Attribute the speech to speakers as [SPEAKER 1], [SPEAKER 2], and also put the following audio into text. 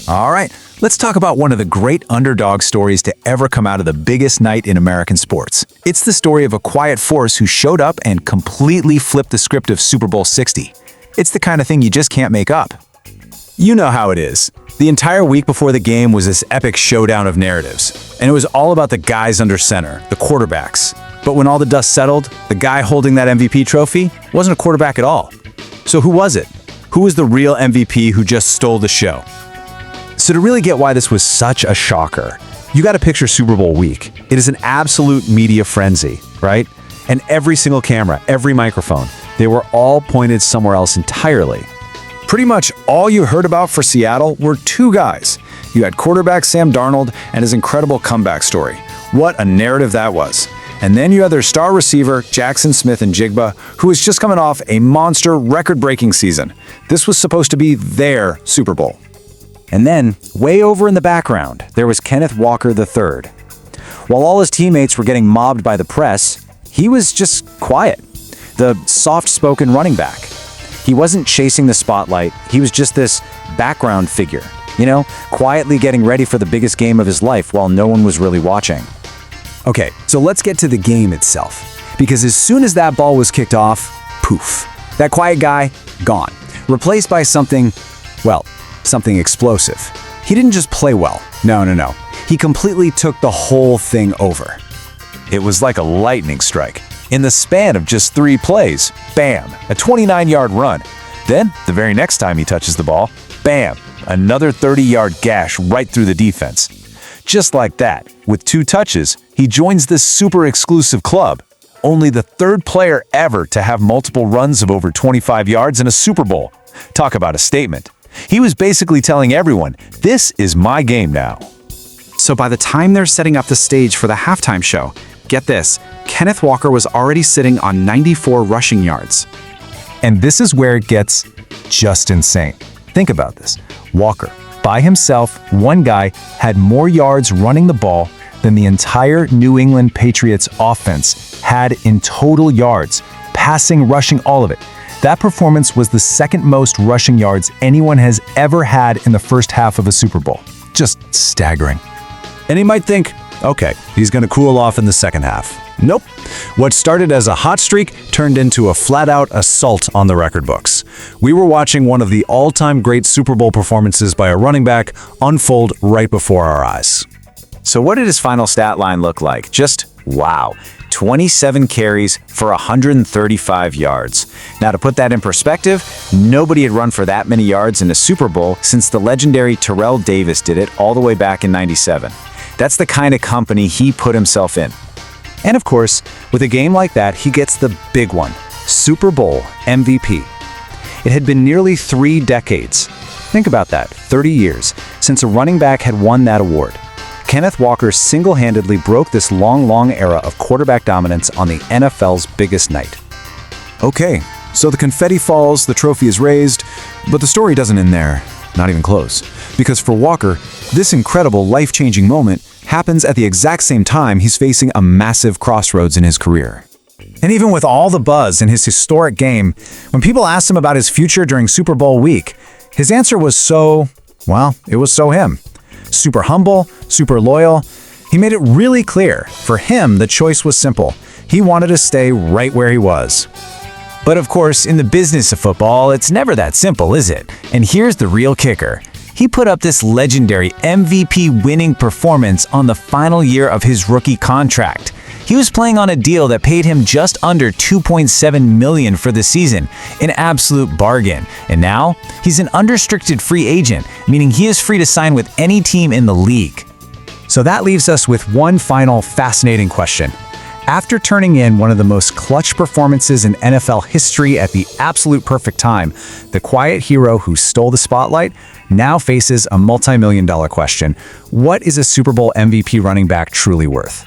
[SPEAKER 1] All right, let's talk about one of the great underdog stories to ever come out of the biggest night in American sports. It's the story of a quiet force who showed up and completely flipped the script of Super Bowl LX. It's the kind of thing you just can't make up. You know how it is. The entire week before the game was this epic showdown of narratives, and it was all about the guys under center, the quarterbacks. But when all the dust settled, the guy holding that MVP trophy wasn't a quarterback at all. So who was it? Who was the real MVP who just stole the show? So to really get why this was such a shocker, you got to picture Super Bowl week. It is an absolute media frenzy, right? And every single camera, every microphone, they were all pointed somewhere else entirely. Pretty much all you heard about for Seattle were two guys. You had quarterback Sam Darnold and his incredible comeback story. What a narrative that was. And then you had their star receiver, Jackson Smith-Njigba, who was just coming off a monster record-breaking season. This was supposed to be their Super Bowl. And then, way over in the background, there was Kenneth Walker III. While all his teammates were getting mobbed by the press, he was just quiet. The soft-spoken running back. He wasn't chasing the spotlight, he was just this background figure, quietly getting ready for the biggest game of his life while no one was really watching. Okay, so let's get to the game itself. Because as soon as that ball was kicked off, poof, that quiet guy, gone. Replaced by something explosive. He didn't just play well. No. He completely took the whole thing over. It was like a lightning strike. In the span of just 3 plays, bam, a 29-yard run. Then, the very next time he touches the ball, bam, another 30-yard gash right through the defense. Just like that, with 2 touches, he joins this super exclusive club. Only the 3rd player ever to have multiple runs of over 25 yards in a Super Bowl. Talk about a statement. He was basically telling everyone, this is my game now.
[SPEAKER 2] So by the time they're setting up the stage for the halftime show, get this, Kenneth Walker was already sitting on 94 rushing yards.
[SPEAKER 1] And this is where it gets just insane. Think about this. Walker, by himself, one guy, had more yards running the ball than the entire New England Patriots offense had in total yards, passing, rushing, all of it. That performance was the 2nd most rushing yards anyone has ever had in the first half of a Super Bowl. Just staggering. And you might think, okay, he's going to cool off in the second half. Nope. What started as a hot streak turned into a flat-out assault on the record books. We were watching one of the all-time great Super Bowl performances by a running back unfold right before our eyes. So what did his final stat line look like? Just wow. 27 carries for 135 yards. Now, to put that in perspective, nobody had run for that many yards in a Super Bowl since the legendary Terrell Davis did it all the way back in '97. That's the kind of company he put himself in. And of course, with a game like that, he gets the big one, Super Bowl MVP. It had been nearly 3 decades. Think about that, 30 years, since a running back had won that award. Kenneth Walker single-handedly broke this long era of quarterback dominance on the NFL's biggest night. Okay, so the confetti falls, the trophy is raised, but the story doesn't end there. Not even close. Because for Walker, this incredible life-changing moment happens at the exact same time he's facing a massive crossroads in his career. And even with all the buzz in his historic game, when people asked him about his future during Super Bowl week, his answer was it was so him. Super humble, super loyal. He made it really clear. For him, the choice was simple. He wanted to stay right where he was. But of course, in the business of football, it's never that simple, is it? And here's the real kicker. He put up this legendary MVP-winning performance on the final year of his rookie contract. He was playing on a deal that paid him just under $2.7 million for the season, an absolute bargain. And now, he's an unrestricted free agent, meaning he is free to sign with any team in the league. So that leaves us with one final fascinating question. After turning in one of the most clutch performances in NFL history at the absolute perfect time, the quiet hero who stole the spotlight now faces a multi-million-dollar question. What is a Super Bowl MVP running back truly worth?